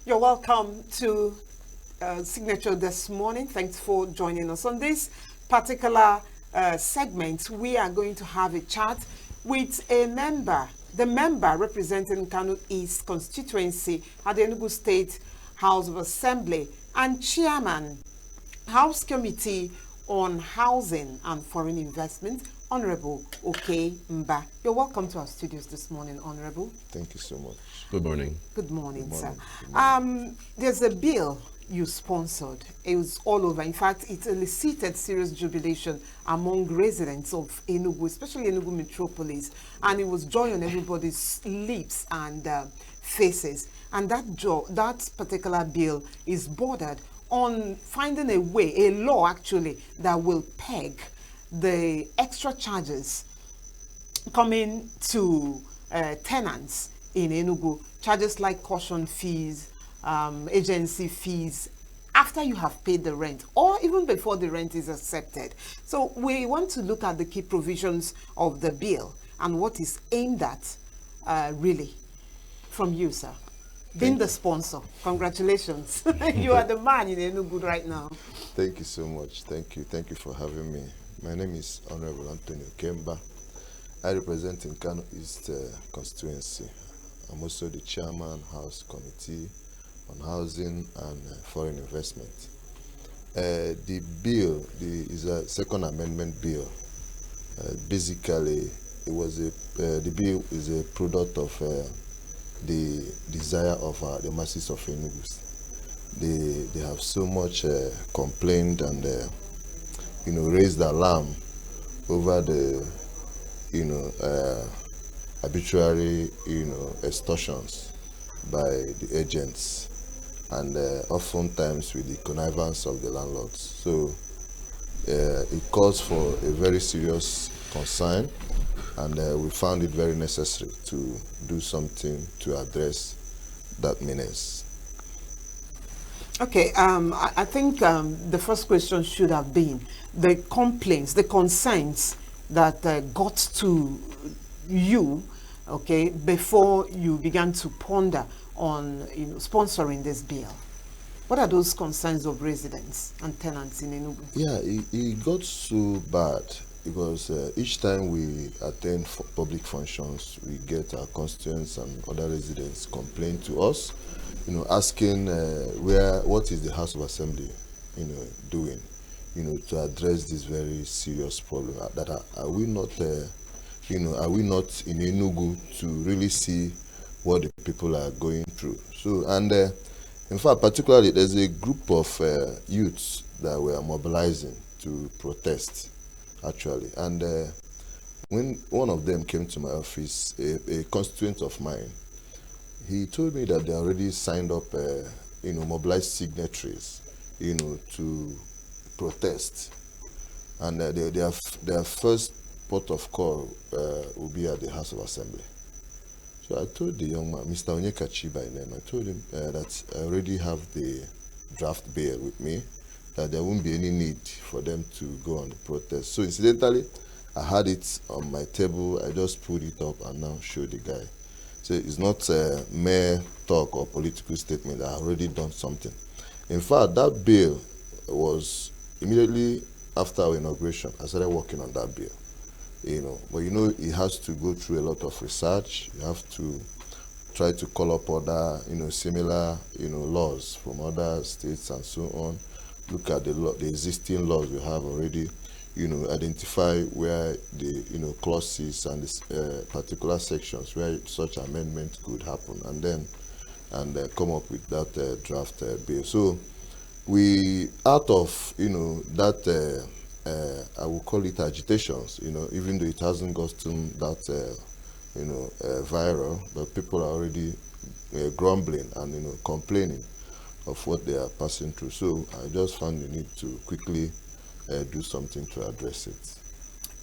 You're welcome to Signature this morning. Thanks for joining us on this particular segment. We are going to have a chat with a member, the member representing Kano East constituency at the Enugu State House of Assembly and chairman, House Committee on Housing and Foreign Investment, Honorable Okey Mbah. You're welcome to our studios this morning, Honorable. Thank you so much. Good morning. Good morning, Good morning. sir. Good morning. There's a bill you sponsored. It was all over. In fact, it elicited serious jubilation among residents of Enugu, especially Enugu metropolis, and it was joy on everybody's lips and faces. And that particular bill is bordered on finding a way, a law actually, that will peg the extra charges coming to tenants in Enugu, charges like caution fees, agency fees, after you have paid the rent or even before the rent is accepted. So we want to look at the key provisions of the bill and what is aimed at really from you, sir. Being the sponsor, congratulations. You are the man in Enugu right now. Thank you so much. Thank you. Thank you for having me. My name is Honorable Hon.Okey. I represent in Kano East constituency. I'm also the chairman, House Committee on Housing and Foreign Investment. The bill is a second amendment bill. Basically, the bill is a product of the desire of the masses of Enugu. They have so much complained and raised alarm over the arbitrary extortions by the agents, and oftentimes with the connivance of the landlords. So it calls for a very serious concern, and we found it very necessary to do something to address that menace. Okay, I think the first question should have been the complaints, the concerns that got to you, okay, before you began to ponder on sponsoring this bill. What are those concerns of residents and tenants in Enugu? Yeah, it got so bad because each time we attend public functions, we get our constituents and other residents complain to us, asking what is the House of Assembly, doing, to address this very serious problem. That are we not, are we not in Enugu to really see what the people are going through? So, and in fact, particularly, there's a group of youths that were mobilizing to protest, actually. And when one of them came to my office, a constituent of mine, he told me that they already signed up, mobilized signatories, to protest. And their first port of call will be at the House of Assembly. So I told the young man, Mr. Onyekachi by name, I told him that I already have the draft bill with me, that there won't be any need for them to go on the protest. So incidentally, I had it on my table, I just pulled it up and now showed the guy. So it's not a mere talk or political statement that I've already done something. In fact, that bill was immediately after our inauguration, I started working on that bill. But it has to go through a lot of research. You have to try to call up other, similar, laws from other states and so on. Look at the existing laws we have already, identify where the clauses and the particular sections where such amendment could happen, and then come up with that draft bill. So we, out of that I will call it agitations, even though it hasn't gotten that viral, but people are already grumbling and complaining of what they are passing through. So I just found the need to quickly do something to address it.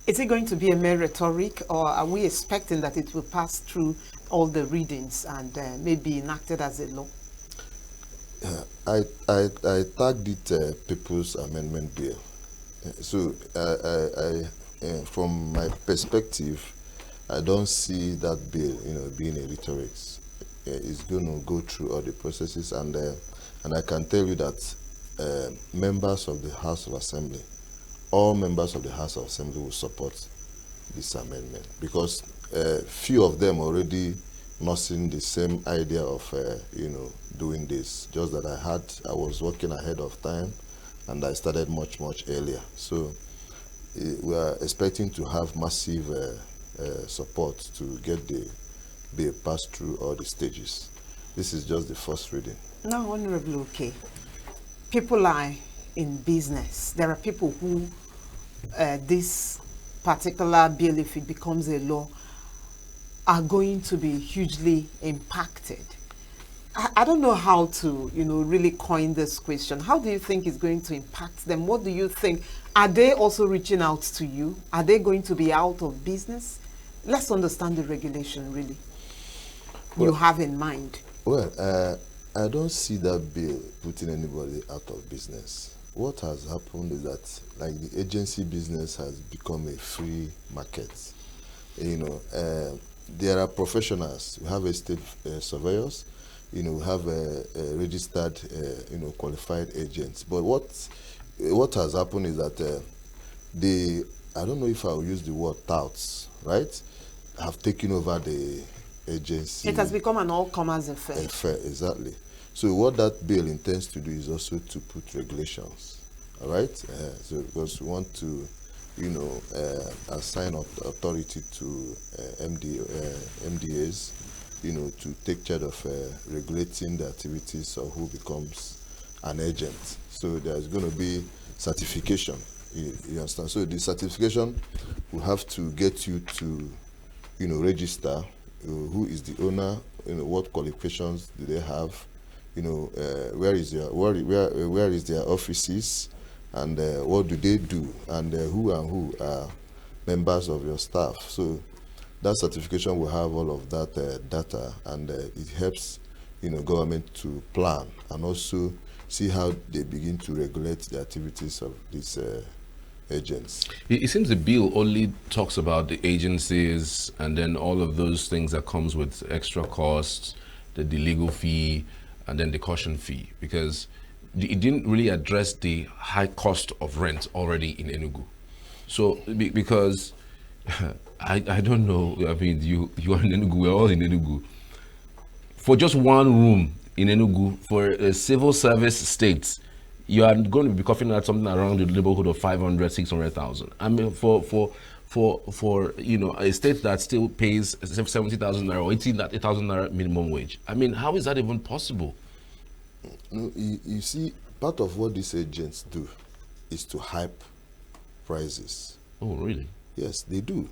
Is it going to be a mere rhetoric, or are we expecting that it will pass through all the readings and maybe enacted as a law? I tagged it People's Amendment Bill. So from my perspective, I don't see that bill, being a rhetoric. is going to go through all the processes, and I can tell you that members of the House of Assembly, all members of the House of Assembly will support this amendment, because few of them already nursing the same idea of doing this. Just that I was working ahead of time, and I started much earlier. So we are expecting to have massive support to get the bill passed through all the stages. This is just the first reading. Now, Honorable Okey, people are in business. There are people who this particular bill, if it becomes a law, are going to be hugely impacted. I don't know how to, really coin this question. How do you think it's going to impact them? What do you think? Are they also reaching out to you? Are they going to be out of business? Let's understand the regulation, really, you have in mind. Well, I don't see that bill putting anybody out of business. What has happened is that, like, the agency business has become a free market. There are professionals. We have estate surveyors. We have registered, qualified agents. But what has happened is that I don't know if I'll use the word touts, right, have taken over the agency. It has become an all-comers affair. Exactly. So what that bill intends to do is also to put regulations, all right? So because we want to, assign authority to MDAs, to take charge of regulating the activities of who becomes an agent. So there's going to be certification. You understand? So the certification will have to get you to, register who is the owner, what qualifications do they have, where is their offices, and what do they do, and who are members of your staff. So that certification will have all of that data, and it helps government to plan and also see how they begin to regulate the activities of these agents. It seems the bill only talks about the agencies and then all of those things that comes with extra costs, the legal fee, and then the caution fee, because it didn't really address the high cost of rent already in Enugu. So because I don't know, I mean, you are in Enugu, we're all in Enugu. For just one room in Enugu, for a civil service state, you are going to be coughing at something around the neighborhood of 500, 600,000. I mean, for a state that still pays 70,000 naira or 80,000 naira minimum wage. I mean, how is that even possible? No, you see, part of what these agents do is to hype prices. Oh, really? Yes, they do.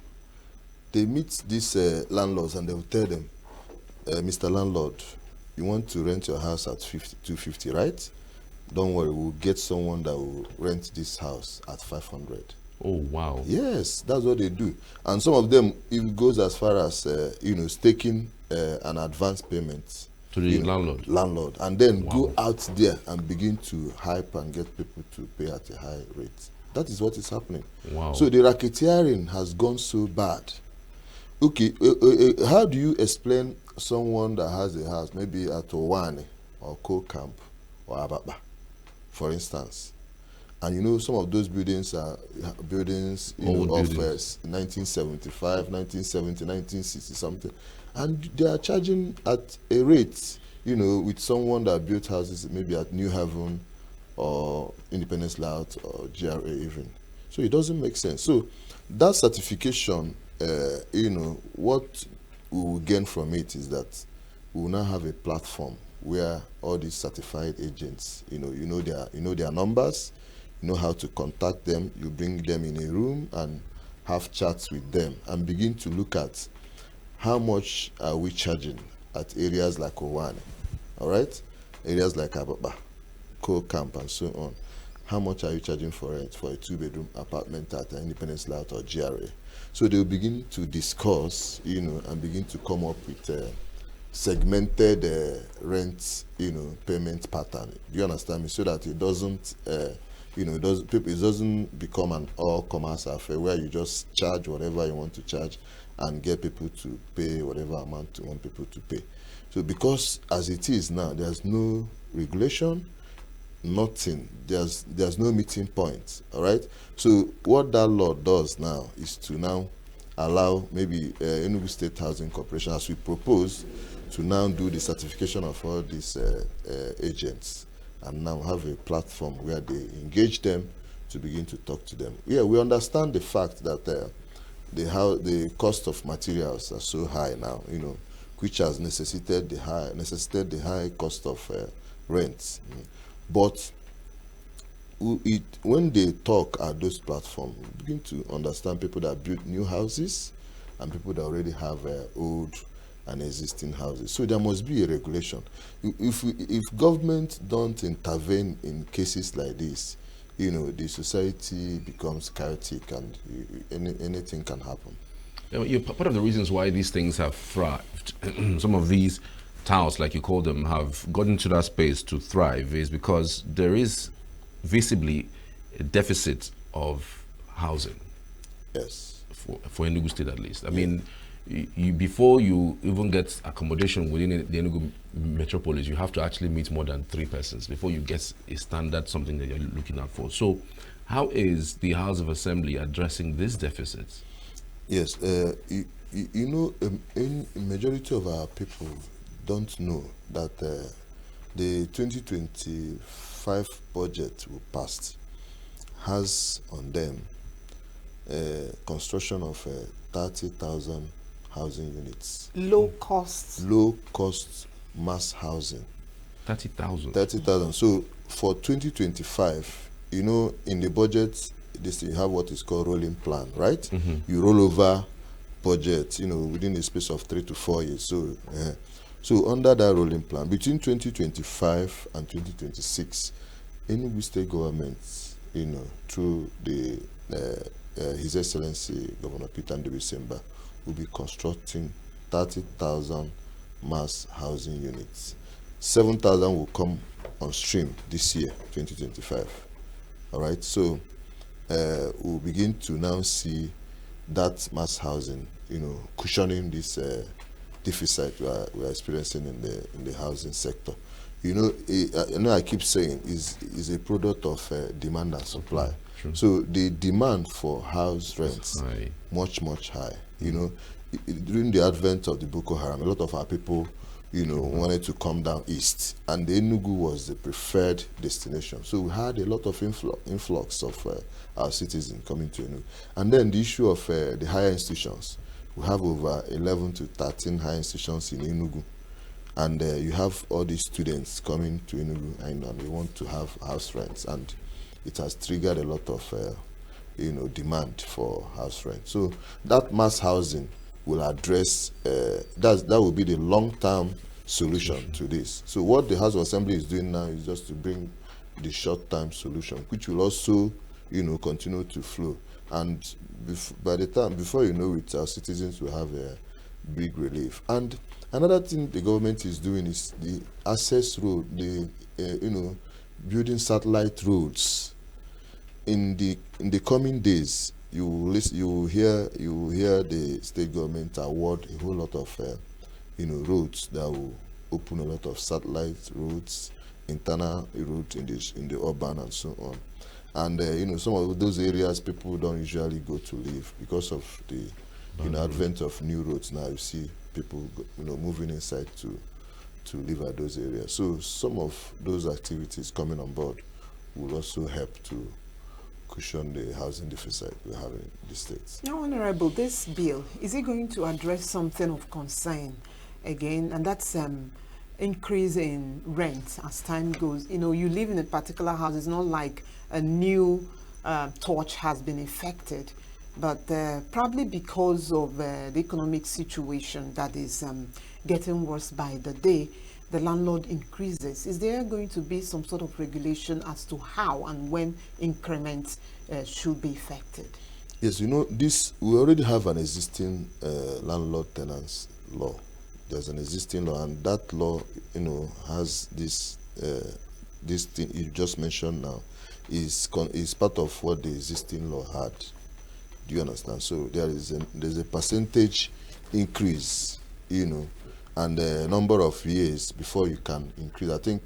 They meet these landlords and they will tell them, Mr. Landlord, you want to rent your house at 250, right? Don't worry, we'll get someone that will rent this house at 500. Oh, wow. Yes, that's what they do. And some of them, it goes as far as, staking an advance payment to the landlord. And then go out there and begin to hype and get people to pay at a high rate. That is what is happening. Wow. So the racketeering has gone so bad. Okay, how do you explain someone that has a house, maybe at Owane or Co-Camp or Ababa, for instance, and some of those buildings are buildings of 1975, 1970, 1960 something, and they are charging at a rate, with someone that built houses maybe at New Haven or Independence Layout or GRA even. So it doesn't make sense. So that certification, what we will gain from it is that we will now have a platform where all these certified agents, their numbers, you know how to contact them. You bring them in a room and have chats with them and begin to look at how much are we charging at areas like Owane, all right? Areas like Ababa, Co-Camp, and so on. How much are you charging for rent for a 2-bedroom apartment at Independence Layout or GRA? So they'll begin to discuss, and begin to come up with segmented rent, payment pattern. Do you understand me? So that it doesn't, it doesn't become an all-commerce affair where you just charge whatever you want to charge and get people to pay whatever amount you want people to pay. So So because as it is now, there's no regulation, nothing. There's no meeting point. All right. So what that law does now is to now allow maybe Enugu State Housing Corporation, as we propose, to now do the certification of all these agents, and now have a platform where they engage them to begin to talk to them. Yeah, we understand the fact that the cost of materials are so high now, which has necessitated the high cost of rent. But when they talk at those platforms, we begin to understand people that build new houses and people that already have old and existing houses. So there must be a regulation. If government don't intervene in cases like this, the society becomes chaotic and anything can happen. Part of the reasons why these things have thrived, some of these towns, like you call them, have gotten to that space to thrive, is because there is visibly a deficit of housing. Yes. For Enugu State, at least. I mean, before you even get accommodation within the Enugu metropolis, you have to actually meet more than 3 persons before you get a standard, something that you're looking out for. So how is the House of Assembly addressing this deficit? Yes, a majority of our people don't know that the 2025 budget we passed has on them construction of 30,000 housing units. Low cost Mass housing. 30,000. 30,000. So for 2025, in the budget, you have what is called rolling plan, right? Mm-hmm. You roll over budget, within the space of 3 to 4 years. So under that rolling plan, between 2025 and 2026, Enugu State government, through the His Excellency Governor Peter Ndubisi will be constructing 30,000 mass housing units. 7,000 will come on stream this year, 2025. All right, so we'll begin to now see that mass housing, cushioning this deficit we are experiencing in the housing sector. I keep saying is a product of demand and supply. True. So the demand for house rents High. much high. During the advent of the Boko Haram, a lot of our people, wanted to come down east, and the Enugu was the preferred destination. So we had a lot of influx of our citizens coming to Enugu. And then the issue of the higher institutions. We have over 11 to 13 higher institutions in Enugu. And you have all these students coming to Enugu, and they want to have house rents. And it has triggered a lot of demand for house rent. So that mass housing will address that will be the long-term solution to this. So what the House of Assembly is doing now is just to bring the short-term solution, which will also continue to flow. And by the time, before you know it, our citizens will have a big relief. And another thing the government is doing is the access road, building satellite roads. In the coming days, you will hear the state government award a whole lot of roads that will open a lot of satellite roads, internal roads in the urban and so on. And some of those areas people don't usually go to live because of the advent of new roads. Now you see people moving inside to live at those areas. So some of those activities coming on board will also help to cushion the housing deficit we have in the states. Now, Honorable, this bill, is it going to address something of concern again? And that's increase in rent as time goes. You live in a particular house. It's not like a new touch has been effected, but probably because of the economic situation that is getting worse by the day, the landlord increases. Is there going to be some sort of regulation as to how and when increments should be effected? Yes, we already have an existing landlord tenants law. There's an existing law, and that law, has this thing you just mentioned now is part of what the existing law had. Do you understand? So there's a percentage increase, and a number of years before you can increase. I think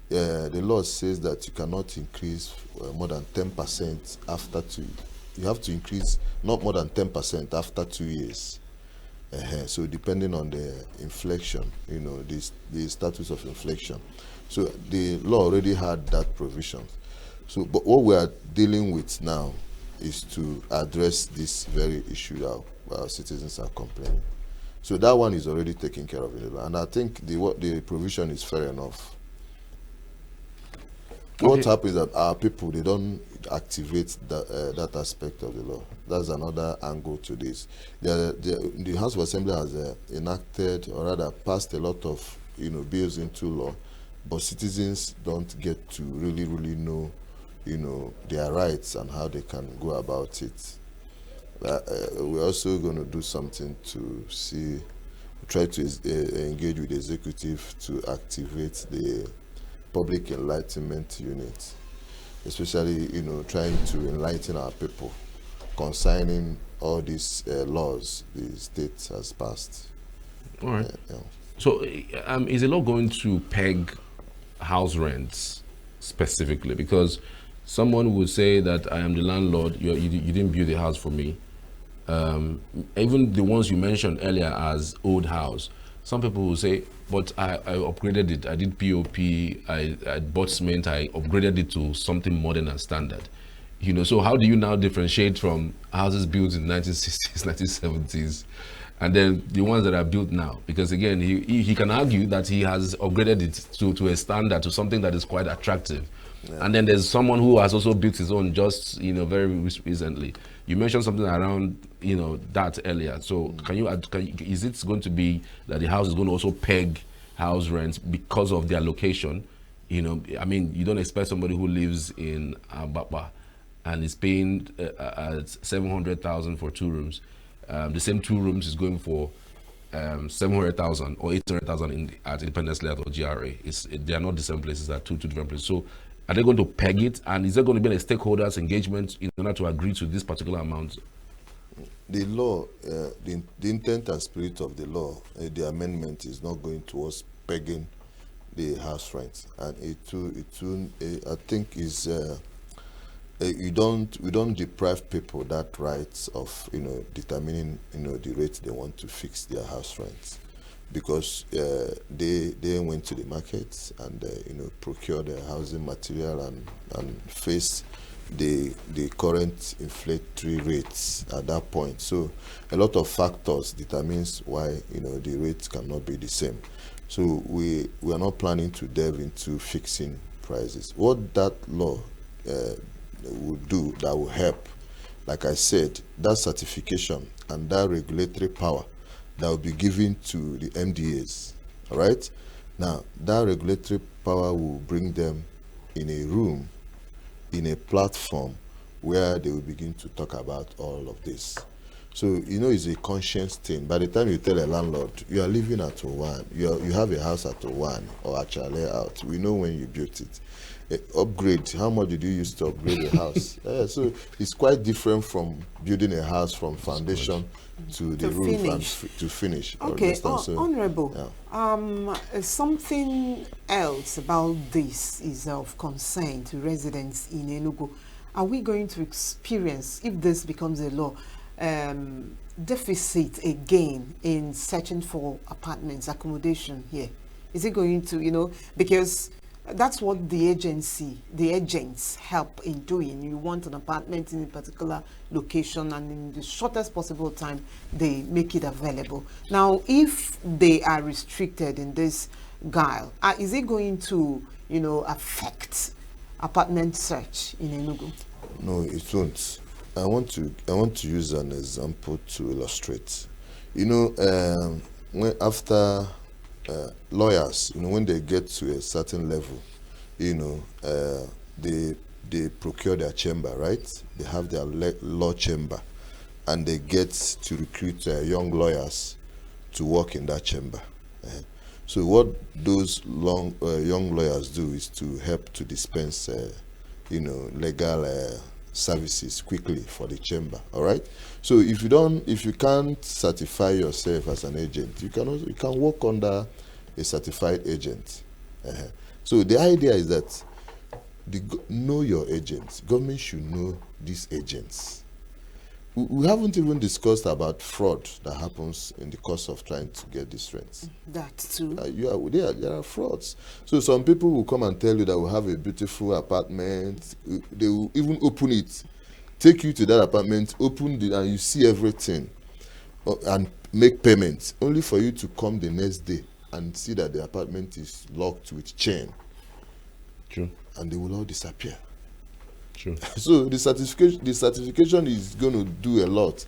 the law says that you cannot increase more than 10% after 2. You have to increase not more than 10% after 2 years. So depending on the inflation, the status of inflation. So the law already had that provision. So, but what we are dealing with now is to address this very issue that our citizens are complaining. So that one is already taken care of in the law, and I think the provision is fair enough. What happens is that our people, they don't activate that aspect of the law. That's another angle to this. The House of Assembly has enacted, or rather passed, a lot of bills into law, but citizens don't get to really know their rights and how they can go about it. We're also going to do something to try to engage with the executive to activate the public enlightenment unit, especially trying to enlighten our people concerning all these laws the state has passed. All right. So is the law going to peg house rents specifically? Because someone would say that I am the landlord, you didn't build a house for me. Even the ones you mentioned earlier as old house, some people will say, but I upgraded it. I did POP, I bought cement, I upgraded it to something modern and standard. So how do you now differentiate from houses built in 1960s, 1970s, and then the ones that are built now? Because again, he can argue that he has upgraded it to a standard, to something that is quite attractive. Yeah. And then there's someone who has also built his own just very recently. You mentioned something around that earlier. So is it going to be that the house is going to also peg house rents because of their location? You don't expect somebody who lives in Ababa and is paying 700,000 for 2 rooms. The same 2 rooms is going for 700,000 or 800,000 at Independence Layout or GRA. They are not the same places, they are two different places. So are they going to peg it, and is there going to be a stakeholders engagement in order to agree to this particular amount? The law, the intent and spirit of the law, the amendment is not going towards pegging the house rent, and I think is we don't deprive people that rights of determining the rate they want to fix their house rents, because they went to the market and procure the housing material and face the current inflationary rates at that point. So a lot of factors determines why the rates cannot be the same. So we are not planning to delve into fixing prices. What that law would do that will help, like I said, that certification and that regulatory power that will be given to the MDAs. All right. Now that regulatory power will bring them in a room, in a platform where they will begin to talk about all of this. So it's a conscience thing. By the time you tell a landlord you are living at O1, you have a house at O1 or at your layout, we know when you built it. Upgrade, how much did you use to upgrade a house? So it's quite different from building a house from foundation to the roof and to finish. Okay, Honorable, something else about this is of concern to residents in Enugu. Are we going to experience, if this becomes a law, deficit again in searching for apartments, accommodation here? Is it going to, because that's what the agents help in doing. You want an apartment in a particular location, and in the shortest possible time, they make it available. Now, if they are restricted in this guile, is it going to, affect apartment search in Enugu? No, it won't. I want to use an example to illustrate. When after lawyers, when they get to a certain level, they procure their chamber, right? They have their law chamber, and they get to recruit young lawyers to work in that chamber. So what those young lawyers do is to help to dispense, legal services quickly for the chamber. All right. So if you can't certify yourself as an agent, you can work under a certified agent. So the idea is that know your agents. Government should know these agents. We haven't even discussed about fraud that happens in the course of trying to get these rents. That too. There are frauds. So some people will come and tell you that we have a beautiful apartment. They will even open it, take you to that apartment, open it, and you see everything, and make payments, only for you to come the next day and see that the apartment is locked with chain. True. And they will all disappear. True. So the certification is going to do a lot.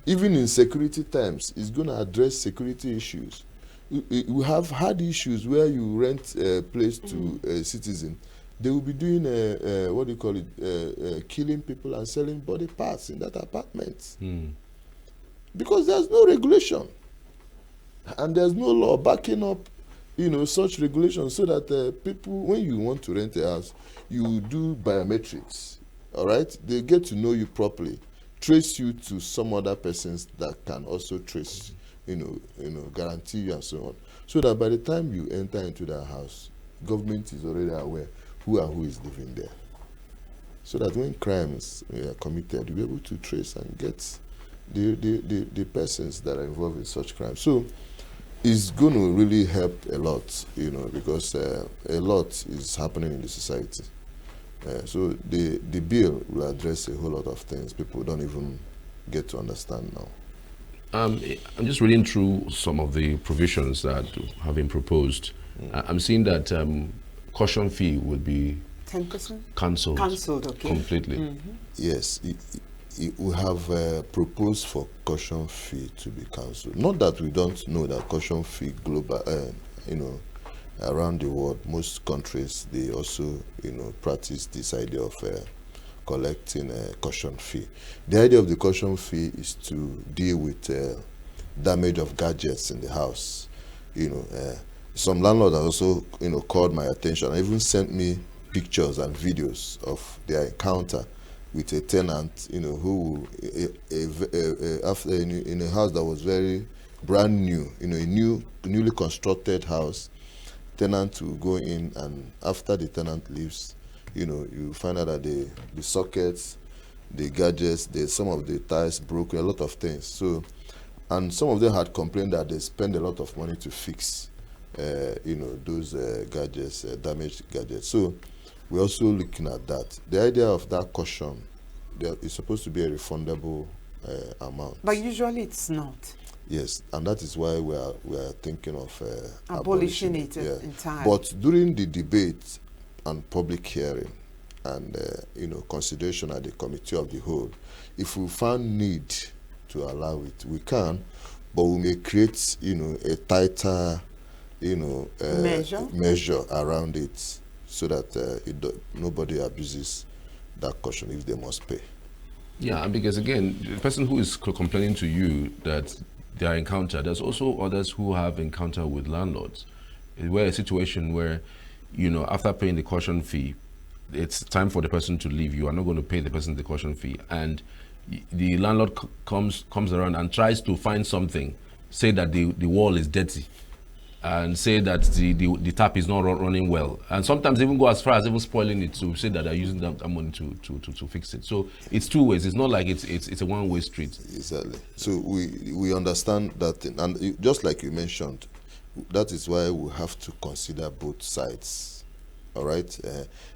Even in security times, it's going to address security issues. We have had issues where you rent a place to a citizen. They will be doing killing people and selling body parts in that apartment. Because there's no regulation. And there's no law backing up such regulations, so that people, when you want to rent a house, you do biometrics. All right, they get to know you properly, trace you to some other persons that can also trace, guarantee you and so on, so that by the time you enter into that house, government is already aware who is living there, so that when crimes are committed, you'll be able to trace and get the persons that are involved in such crimes. So it's going to really help a lot, because a lot is happening in the society. So the bill will address a whole lot of things people don't even get to understand now. I'm just reading through some of the provisions that have been proposed. I'm seeing that caution fee would be 10% cancelled. Cancelled, okay. Completely. Yes. We have proposed for caution fee to be cancelled. Not that we don't know that caution fee global, around the world, most countries, they also, practice this idea of collecting a caution fee. The idea of the caution fee is to deal with damage of gadgets in the house. Some landlords have also, called my attention and even sent me pictures and videos of their encounter with a tenant, who after in a house that was very brand new, a newly constructed house, tenant will go in, and after the tenant leaves, you find out that the sockets, the gadgets, some of the tiles broke, a lot of things. So, and some of them had complained that they spend a lot of money to fix, those gadgets, damaged gadgets. So, we're also looking at that. The idea of that caution, is supposed to be a refundable amount. But usually it's not. Yes, and that is why we are thinking of abolishing it entirely. But during the debate and public hearing and consideration at the committee of the whole, if we find need to allow it, we can, but we may create a tighter measure around it, so that nobody abuses that caution if they must pay. Yeah, because again, the person who is complaining to you that their encounter, there's also others who have encounter with landlords, where a situation where, after paying the caution fee, it's time for the person to leave. You are not going to pay the person the caution fee, and the landlord comes around and tries to find something, say that the wall is dirty, and say that the tap is not running well, and sometimes even go as far as even spoiling it, to say that they're using that money to fix it. So it's two ways. It's not like it's a one-way street. Exactly. So we understand that, and just like you mentioned, that is why we have to consider both sides. All right.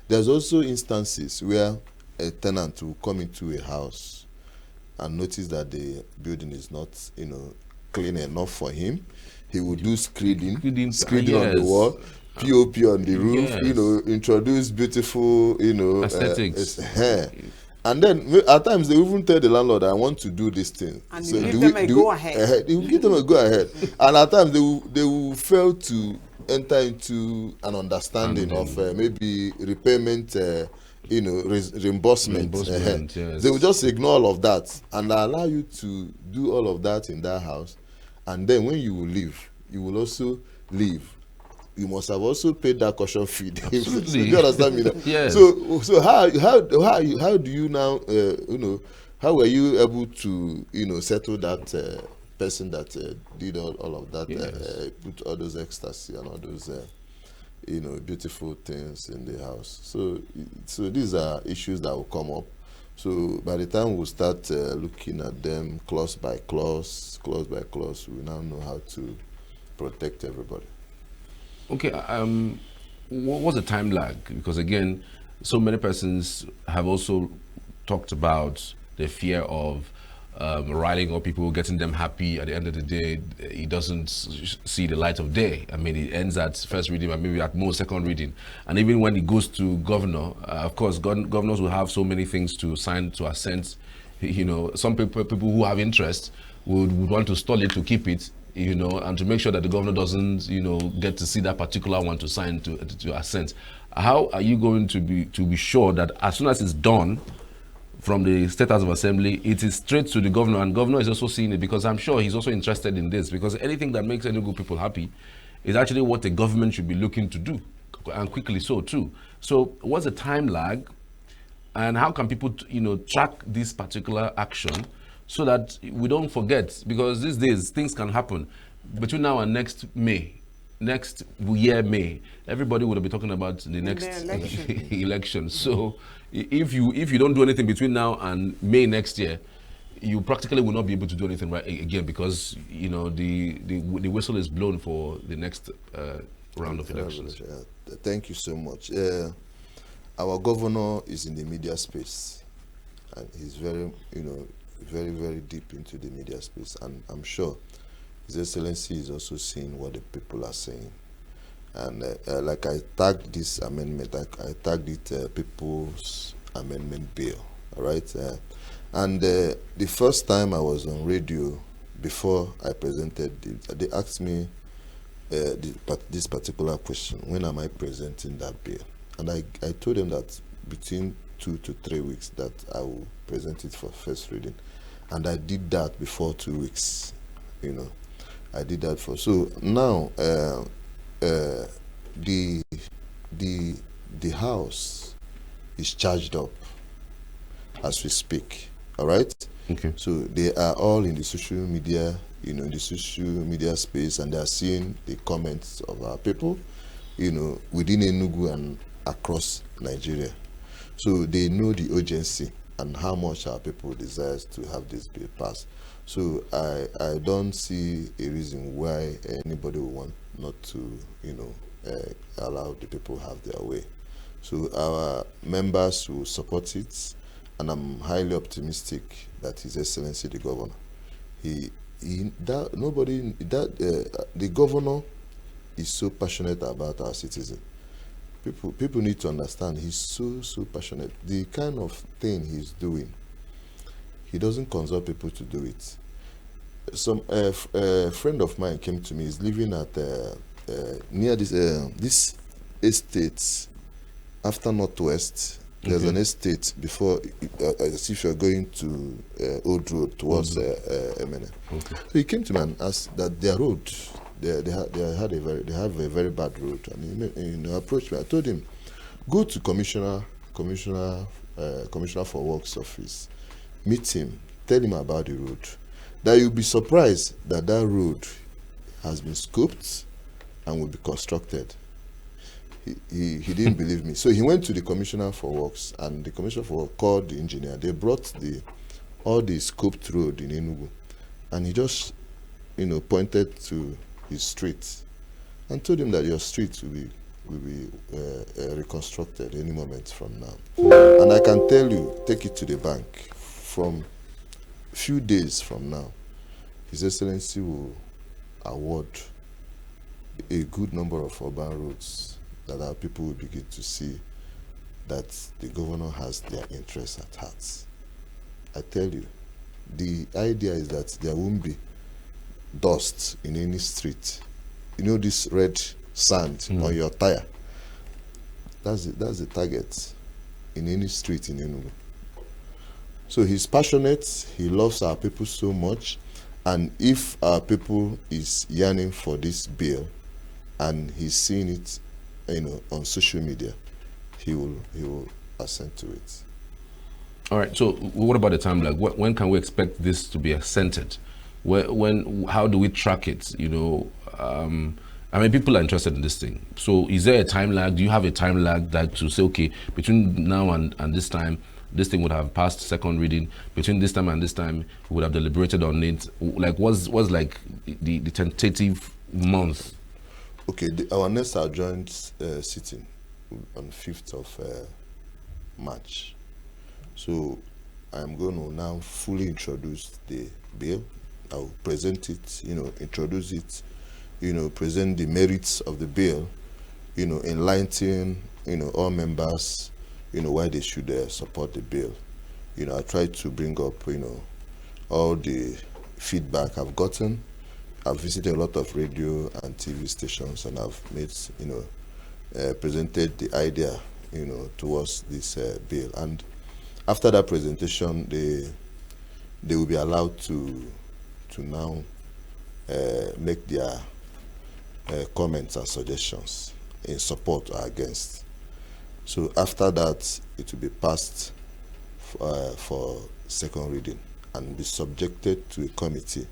There's also instances where a tenant will come into a house and notice that the building is not, clean enough for him. He will do screeding Yes. on the wall, POP on the roof, Yes. Introduce beautiful, aesthetics. And then at times they even tell the landlord, I want to do this thing. And so you give them a go ahead. They will give them a go ahead. And at times they will fail to enter into an understanding of maybe repayment, reimbursement. Yes. They will just ignore all of that and allow you to do all of that in that house. And then when you will leave, you will also leave you must have also paid that caution fee. Absolutely. So, you understand me now? Yes. So how do you now how were you able to settle that person that did all of that, Yes. put all those ecstasy and all those beautiful things in the house? So these are issues that will come up. So by the time we start looking at them clause by clause, we now know how to protect everybody. Okay, what's the time lag? Because again, so many persons have also talked about the fear of writing up people, getting them happy. At the end of the day, it doesn't see the light of day. I mean, it ends at first reading, and maybe at most second reading. And even when it goes to governor, of course, governors will have so many things to sign, to assent. Some people who have interest would want to stall it to keep it, and to make sure that the governor doesn't, get to see that particular one to sign to assent. How are you going to be sure that as soon as it's done from the State House of Assembly, it is straight to the governor, and governor is also seeing it, because I'm sure he's also interested in this, because anything that makes Enugu people happy is actually what the government should be looking to do, and quickly so too. So what's the time lag, and how can people track this particular action so that we don't forget? Because these days things can happen between now and next year May. Everybody would be talking about the next election. So if you don't do anything between now and May next year, you practically will not be able to do anything right again, because the whistle is blown for the next round of elections. Thank you so much. Our governor is in the media space, and he's very very deep into the media space, and I'm sure His Excellency is also seeing what the people are saying. And like I tagged this amendment, I tagged it People's Amendment Bill, all right? And the first time I was on radio, before I presented it, they asked me this particular question: when am I presenting that bill? And I told them that between 2 to 3 weeks that I will present it for first reading. And I did that before 2 weeks, I did that for. So now the house is charged up as we speak. All right. Okay. So they are all in the social media, in the social media space, and they are seeing the comments of our people, within Enugu and across Nigeria. So they know the urgency and how much our people desire to have this bill passed. So I don't see a reason why anybody will want not to, allow the people have their way. So our members will support it, and I'm highly optimistic that His Excellency the Governor, the governor is so passionate about our citizens. People need to understand he's so passionate. The kind of thing he's doing, he doesn't consult people to do it. Some friend of mine came to me. He's living at near this estate after Northwest. There's an estate before, as if you're going to Old Road towards Emene. Okay. So he came to me and asked that their road, they have a very bad road, and he approached me. I told him, go to Commissioner for Works office, meet him, tell him about the road. That you'll be surprised that road has been scoped and will be constructed. He didn't believe me. So he went to the Commissioner for Works, and the Commissioner for Works called the engineer. They brought all the scoped road in Enugu, and he just pointed to his street and told him that your street will be reconstructed any moment from now. And I can tell you, take it to the bank, from few days from now, His Excellency will award a good number of urban roads that our people will begin to see that the governor has their interests at heart. I tell you, the idea is that there won't be dust in any street. This red sand on your tire. That's the target in any street in Enugu. So he's passionate, he loves our people so much, and if our people is yearning for this bill, and he's seeing it, on social media, he will assent to it. All right. So, what about the timeline? When can we expect this to be assented? How do we track it? I mean, people are interested in this thing. So, is there a time lag? Do you have a time lag that to say, okay, between now and this time, this thing would have passed second reading? Between this time and this time, we would have deliberated on it. Like, what's like the tentative month? Okay, our next adjourned sitting on 5th of March. So I'm going to now fully introduce the bill. I will present it, introduce it, present the merits of the bill, enlighten, all members, why they should support the bill. I try to bring up, all the feedback I've gotten. I've visited a lot of radio and TV stations, and I've made, presented the idea, towards this bill. And after that presentation, they will be allowed to now make their comments and suggestions in support or against. So after that, it will be passed for second reading and be subjected to a committee.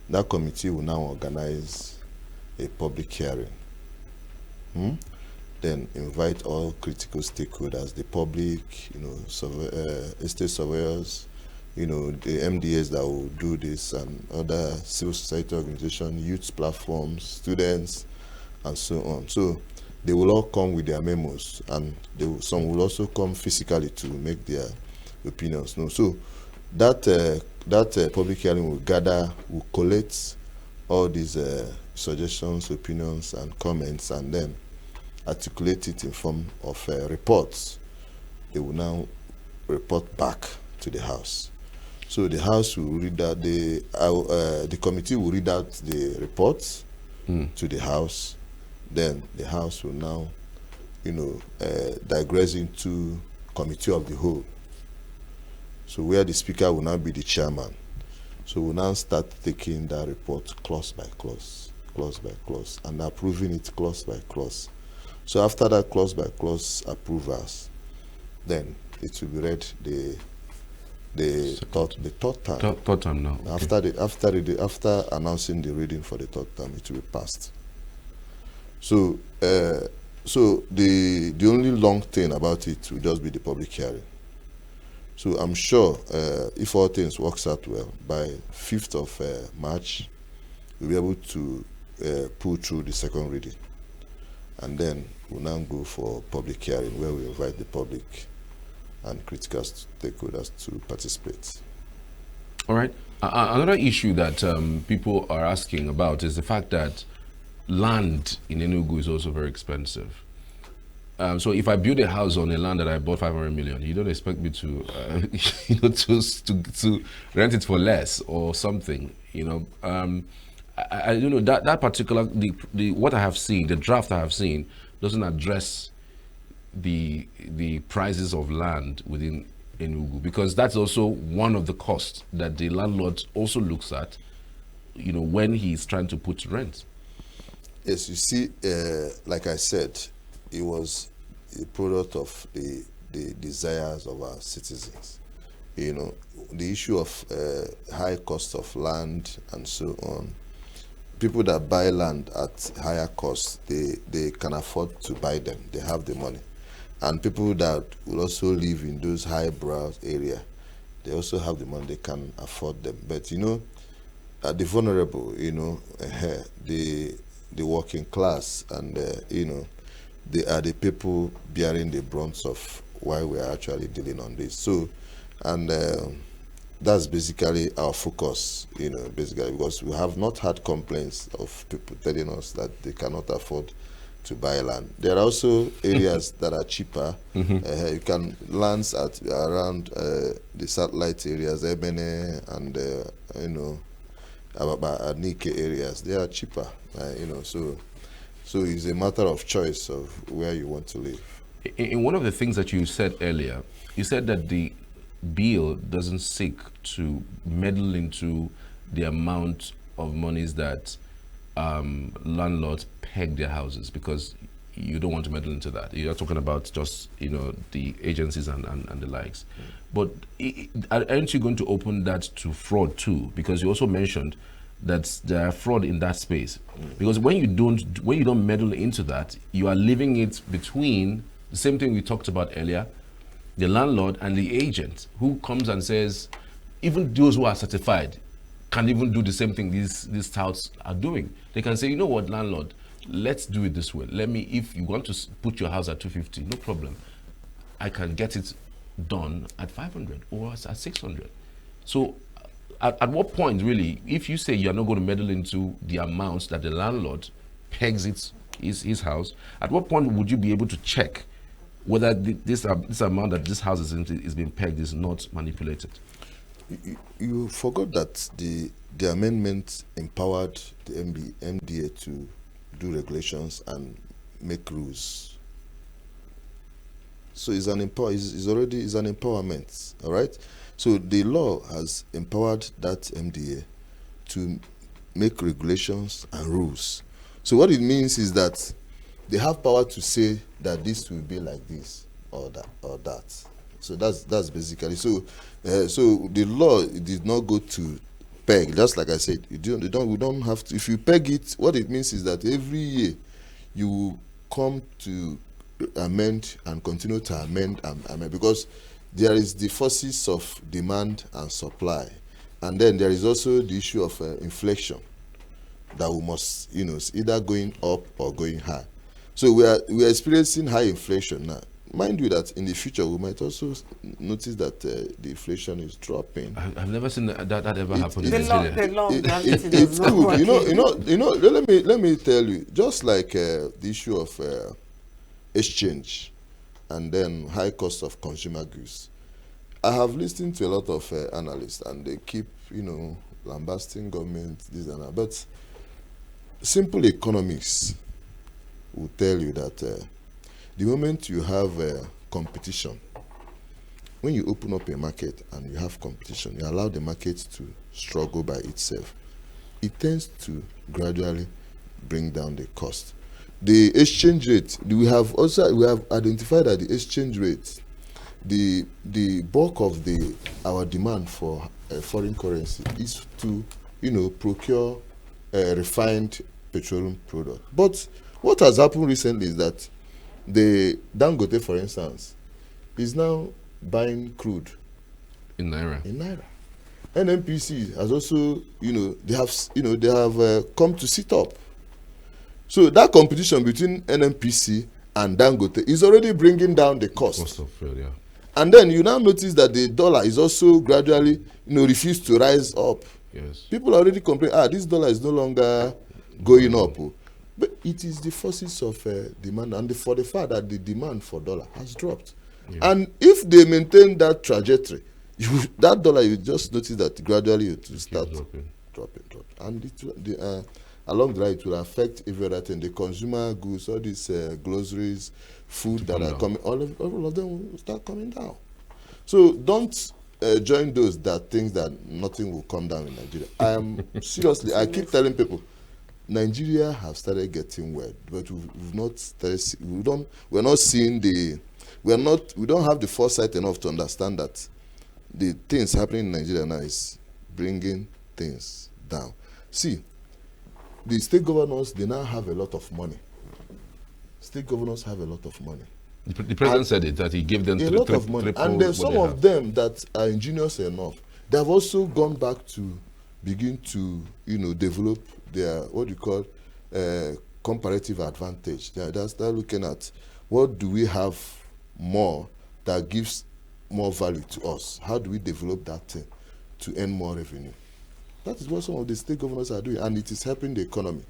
That committee will now organize a public hearing. Then invite all critical stakeholders, the public, estate surveyors, the MDAs that will do this, and other civil society organizations, youth platforms, students, and so on. So they will all come with their memos, and some will also come physically to make their opinions known. So that public hearing will collect all these suggestions, opinions, and comments, and then articulate it in form of reports. They will now report back to the House. So the House will read out the committee will read out the reports to the House. Then the House will now, digress into committee of the whole. So where the Speaker will now be the chairman. So we'll now start taking that report clause by clause, and approving it clause by clause. So after that clause by clause approvals, then it will be read the third time. Third time now. Okay. After announcing the reading for the third time, it will be passed. So the only long thing about it will just be the public hearing. So I'm sure if all things works out well, by 5th of March, we'll be able to pull through the second reading. And then we'll now go for public hearing, where we invite the public and critical stakeholders to participate. All right. Another issue that people are asking about is the fact that land in Enugu is also very expensive. So if I build a house on a land that I bought 500 million, you don't expect me to, to rent it for less or something. I don't know that particular the what I have seen, the draft I have seen, doesn't address the prices of land within Enugu, because that's also one of the costs that the landlord also looks at, when he's trying to put rent. Yes, you see, like I said, it was a product of the desires of our citizens. The issue of high cost of land and so on. People that buy land at higher cost, they can afford to buy them. They have the money. And people that will also live in those highbrow area, they also have the money. They can afford them. But the vulnerable, the working class, and they are the people bearing the brunt of why we are actually dealing on this. So, and that's basically our focus, basically, because we have not had complaints of people telling us that they cannot afford to buy land. There are also areas that are cheaper. You can lands at around the satellite areas, Ebene and Nike areas. They are cheaper, so it's a matter of choice of where you want to live. In one of the things that you said earlier, you said that the bill doesn't seek to meddle into the amount of monies that landlords peg their houses, because you don't want to meddle into that. You're talking about just, the agencies and the likes. But aren't you going to open that to fraud too? Because you also mentioned that there are fraud in that space. Because when you don't meddle into that, you are leaving it between the same thing we talked about earlier, the landlord and the agent, who comes and says, even those who are certified can even do the same thing these touts are doing. They can say, you know what, landlord, let's do it this way. If you want to put your house at 250, no problem. I can get it done at 500 or at 600. So at what point, really, if you say you're not going to meddle into the amounts that the landlord pegs his house, at what point would you be able to check whether this amount that this house is being pegged is not manipulated? You forgot that the amendment empowered the MDA to do regulations and make rules. So it's an empowerment, all right? So the law has empowered that MDA to make regulations and rules. So what it means is that they have power to say that this will be like this or that. So that's basically so. So the law did not go to peg. Just like I said, we don't have to. If you peg it, what it means is that every year you will come to amend and continue to amend because there is the forces of demand and supply, and then there is also the issue of inflation that we must, either going up or going high. So we are experiencing high inflation now. Mind you that in the future we might also notice that the inflation is dropping. I've never seen that ever happen in The Nigeria. law of gravity It does not could, work. let me tell you, just like the issue of exchange and then high cost of consumer goods. I have listened to a lot of analysts, and they keep, lambasting government, this and that. But simple economics will tell you that the moment you have competition, when you open up a market and you have competition, you allow the market to struggle by itself, it tends to gradually bring down the cost. The exchange rate, we have identified that the exchange rate, the bulk of our demand for foreign currency is to procure refined petroleum product. But what has happened recently is that the Dangote, for instance, is now buying crude In Naira. NNPC has also, they have come to sit up. So that competition between NNPC and Dangote is already bringing down the cost. Cost of fuel, yeah. And then you now notice that the dollar is also gradually, refused to rise up. Yes. People are already complaining, this dollar is no longer going up. But it is the forces of demand, and for the fact that the demand for dollar has dropped. Yeah. And if they maintain that trajectory, that dollar, you just notice that gradually it will start dropping. And along the line, it will affect every other thing. The consumer goods, all these groceries, food that are coming, all of them will start coming down. So don't join those that think that nothing will come down in Nigeria. I am seriously, I keep telling people, Nigeria have started getting wet, but we've not started. We're not seeing we don't have the foresight enough to understand that the things happening in Nigeria now is bringing things down. See, the state governors, they now have a lot of money. State governors have a lot of money. The president said it, that he gave them a lot of money. And there's some of them that are ingenious enough. They have also gone back to begin to, develop their, what you call, comparative advantage. They're looking at what do we have more that gives more value to us? How do we develop that thing to earn more revenue? That is what some of the state governors are doing, and it is helping the economy.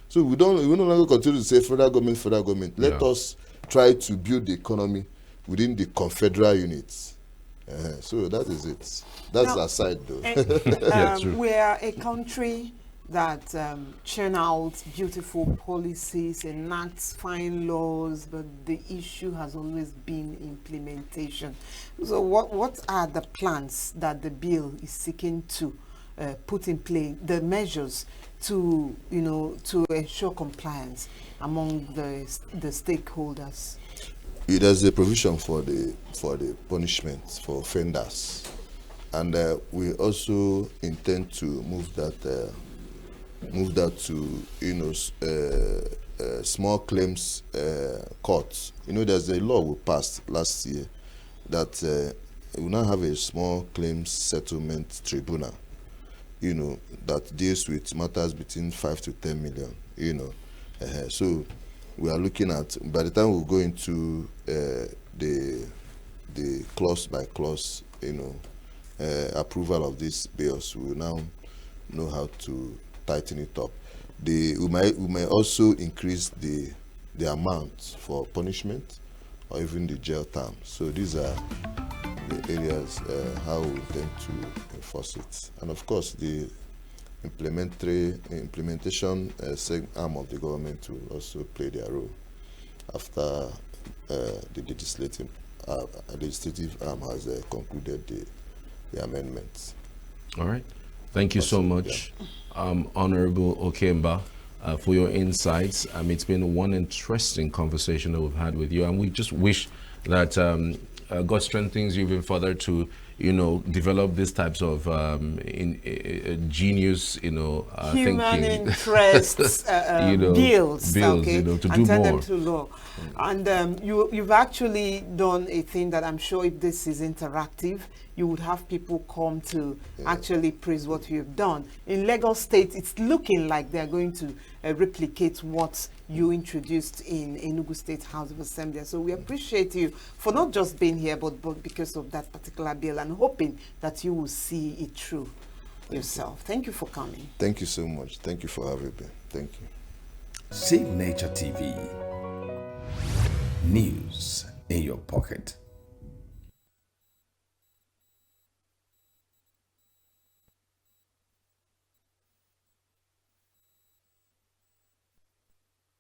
So we no longer continue to say federal government. Let us try to build the economy within the confederal units. So that is it. That's now, aside though. We are a country that churn out beautiful policies, enacts fine laws, but the issue has always been implementation. So what are the plans that the bill is seeking to put in play the measures to, to ensure compliance among the stakeholders? There's a provision for the punishments for offenders, and we also intend to move that to small claims courts. There's a law we passed last year that we now have a small claims settlement tribunal, that deals with matters between 5 to 10 million. So we are looking at, by the time we go into the clause by clause, approval of these bills, we will now know how to tighten it up. We may also increase the amount for punishment or even the jail term. So these are the areas how we intend to enforce it. And of course, the implementation arm of the government will also play their role after the legislative arm has concluded the amendments. All right. Thank you so much, Honorable Okey, for your insights. It's been one interesting conversation that we've had with you, and we just wish that God strengthens you even further to, develop these types of genius, human thinking. interests, bills, okay, to do and turn more. them to law. And you've actually done a thing that I'm sure if this is interactive, you would have people come to actually praise what you've done. In Lagos State, it's looking like they're going to replicate what you introduced in Enugu State House of Assembly. So we appreciate you for not just being here, but because of that particular bill, and hoping that you will see it through yourself. Thank you for coming. Thank you so much. Thank you for having me. Thank you. Save Nature TV. News in your pocket.